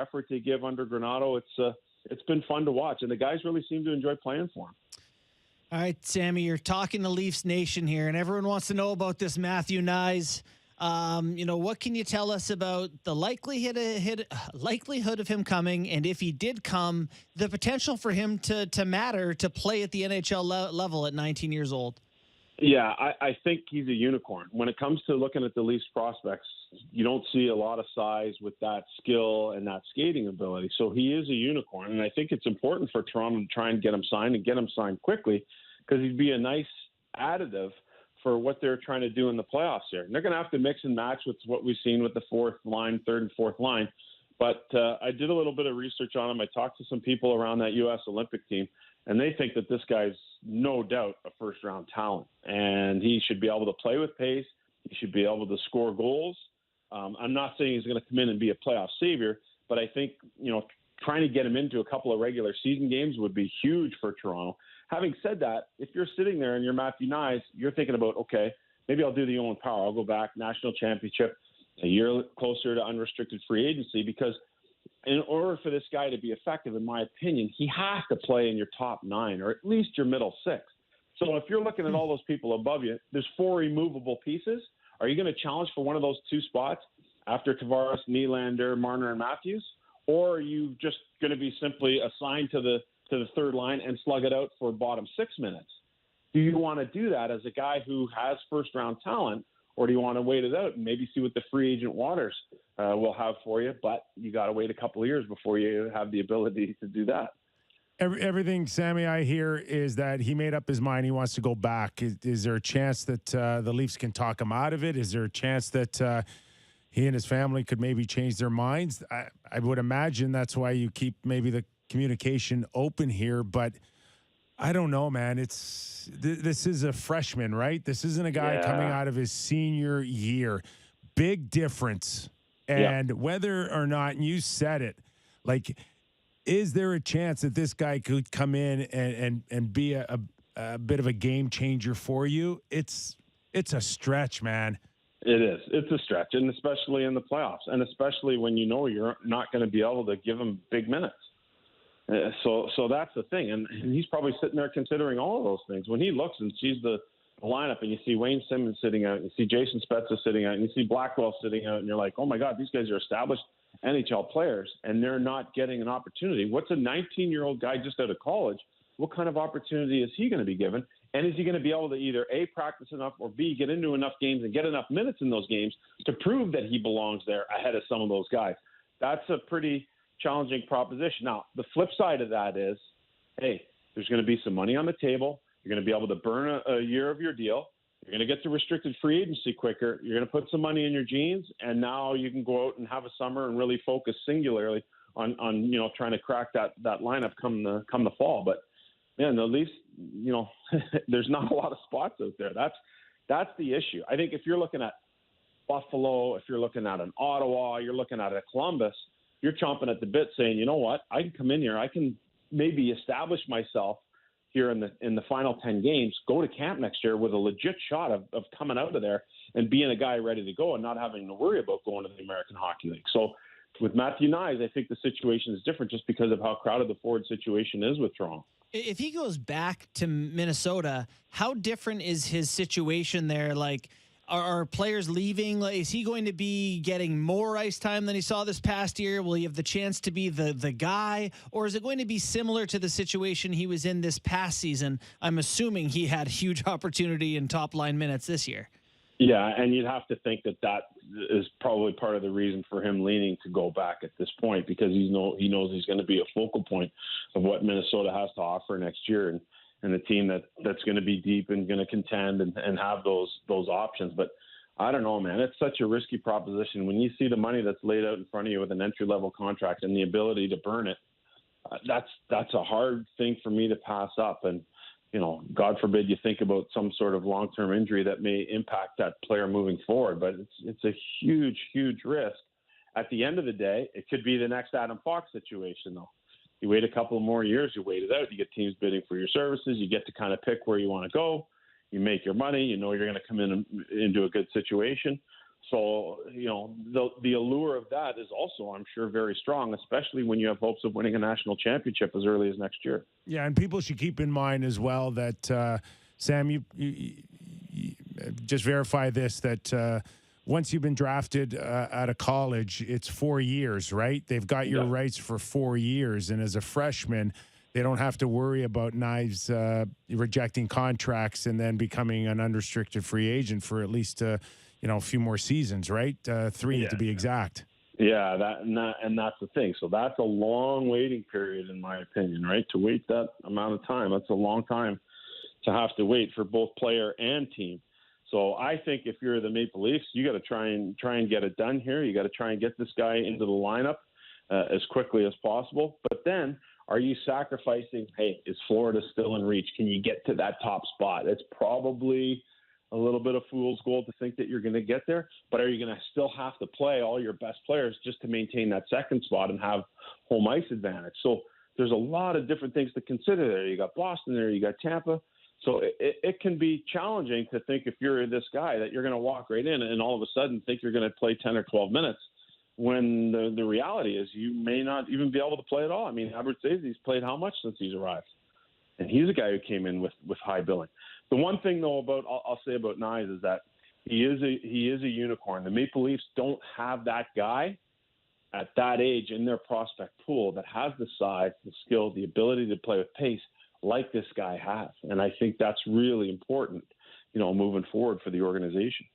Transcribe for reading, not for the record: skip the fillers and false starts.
effort they give under Granato, it's been fun to watch, and the guys really seem to enjoy playing for him. All right, Sammy, you're talking to Leafs Nation here, and everyone wants to know about this Matthew Knies. What can you tell us about the likelihood of him coming, and if he did come, the potential for him to matter, to play at the NHL level at 19 years old? Yeah, I think he's a unicorn. When it comes to looking at the Leafs prospects, you don't see a lot of size with that skill and that skating ability. So he is a unicorn, and I think it's important for Toronto to try and get him signed quickly, because he'd be a nice additive for what they're trying to do in the playoffs here. And they're going to have to mix and match with what we've seen with the third and fourth line. But I did a little bit of research on him. I talked to some people around that U.S. Olympic team, and they think that this guy's no doubt a first-round talent. And he should be able to play with pace. He should be able to score goals. I'm not saying he's going to come in and be a playoff savior, but I think, trying to get him into a couple of regular season games would be huge for Toronto. Having said that, if you're sitting there and you're Matthew Knies, you're thinking about, okay, maybe I'll do the Owen Power. I'll go back, national championship, a year closer to unrestricted free agency, because in order for this guy to be effective, in my opinion, he has to play in your top 9 or at least your middle 6. So if you're looking at all those people above you, there's 4 removable pieces. Are you going to challenge for one of those 2 spots after Tavares, Nylander, Marner, and Matthews? Or are you just going to be simply assigned to the third line and slug it out for bottom 6 minutes? Do you want to do that as a guy who has first-round talent, or do you want to wait it out and maybe see what the free agent waters will have for you? But you got to wait a couple of years before you have the ability to do that. Everything, Sammy, I hear is that he made up his mind. He wants to go back. Is there a chance that the Leafs can talk him out of it? Is there a chance that he and his family could maybe change their minds? I would imagine that's why you keep maybe the communication open here, but I don't know, man. This is a freshman, right? This isn't a guy coming out of his senior year. Big difference. And whether or not, and you said it, like, is there a chance that this guy could come in and be a bit of a game changer for you? It's a stretch, man. It is. It's a stretch, and especially in the playoffs, and especially when you know you're not going to be able to give him big minutes. So that's the thing, and he's probably sitting there considering all of those things. When he looks and sees the lineup, and you see Wayne Simmons sitting out, and you see Jason Spezza sitting out, and you see Blackwell sitting out, and you're like, oh my God, these guys are established NHL players, and they're not getting an opportunity. What's a 19-year-old guy just out of college? What kind of opportunity is he going to be given? And is he going to be able to either A, practice enough, or B, get into enough games and get enough minutes in those games to prove that he belongs there ahead of some of those guys? That's a pretty challenging proposition. Now, the flip side of that is, hey, there's going to be some money on the table. You're going to be able to burn a year of your deal. You're going to get to restricted free agency quicker. You're going to put some money in your jeans, and now you can go out and have a summer and really focus singularly on trying to crack that lineup come the fall. But man, the Leafs, there's not a lot of spots out there. That's the issue. I think if you're looking at Buffalo, if you're looking at an Ottawa, you're looking at a Columbus, you're chomping at the bit saying, you know what, I can come in here, I can maybe establish myself here in the final 10 games, go to camp next year with a legit shot of coming out of there and being a guy ready to go and not having to worry about going to the American Hockey League. So with Matthew Knies, I think the situation is different just because of how crowded the forward situation is with Toronto. If he goes back to Minnesota, how different is his situation there? Like, are players leaving? Like, is he going to be getting more ice time than he saw this past year? Will he have the chance to be the guy? Or is it going to be similar to the situation he was in this past season? I'm assuming he had huge opportunity in top-line minutes this year. Yeah, and you'd have to think that is probably part of the reason for him leaning to go back at this point, because he knows he's going to be a focal point of what Minnesota has to offer next year, and a team that's going to be deep and going to contend and have those options. But I don't know, man. It's such a risky proposition. When you see the money that's laid out in front of you with an entry-level contract and the ability to burn it, that's a hard thing for me to pass up. And God forbid you think about some sort of long-term injury that may impact that player moving forward. But it's a huge, huge risk. At the end of the day, it could be the next Adam Fox situation, though. You wait a couple of more years, you wait it out, you get teams bidding for your services, you get to kind of pick where you want to go, you make your money, you're going to come into a good situation. So, the allure of that is also, I'm sure, very strong, especially when you have hopes of winning a national championship as early as next year. Yeah, and people should keep in mind as well that, Sam, you just verify this, that once you've been drafted out of college, it's 4 years, right? They've got your rights for 4 years. And as a freshman, they don't have to worry about Knies rejecting contracts and then becoming an unrestricted free agent for at least a few more seasons, right? 3 to be exact. Yeah, and that's the thing. So that's a long waiting period, in my opinion, right? To wait that amount of time, that's a long time to have to wait for both player and team. So I think if you're the Maple Leafs, you got to try and get it done here. You got to try and get this guy into the lineup as quickly as possible. But then, are you sacrificing? Hey, is Florida still in reach? Can you get to that top spot? It's probably a little bit of fool's gold to think that you're going to get there, but are you going to still have to play all your best players just to maintain that second spot and have home ice advantage? So there's a lot of different things to consider there. You got Boston there, you got Tampa. So it can be challenging to think, if you're this guy, that you're going to walk right in and all of a sudden think you're going to play 10 or 12 minutes when the reality is you may not even be able to play at all. I mean, Albert says he's played how much since he's arrived? And he's a guy who came in with high billing. The one thing, though, I'll say about Knies is that he is a unicorn. The Maple Leafs don't have that guy at that age in their prospect pool that has the size, the skill, the ability to play with pace like this guy has. And I think that's really important, moving forward for the organization.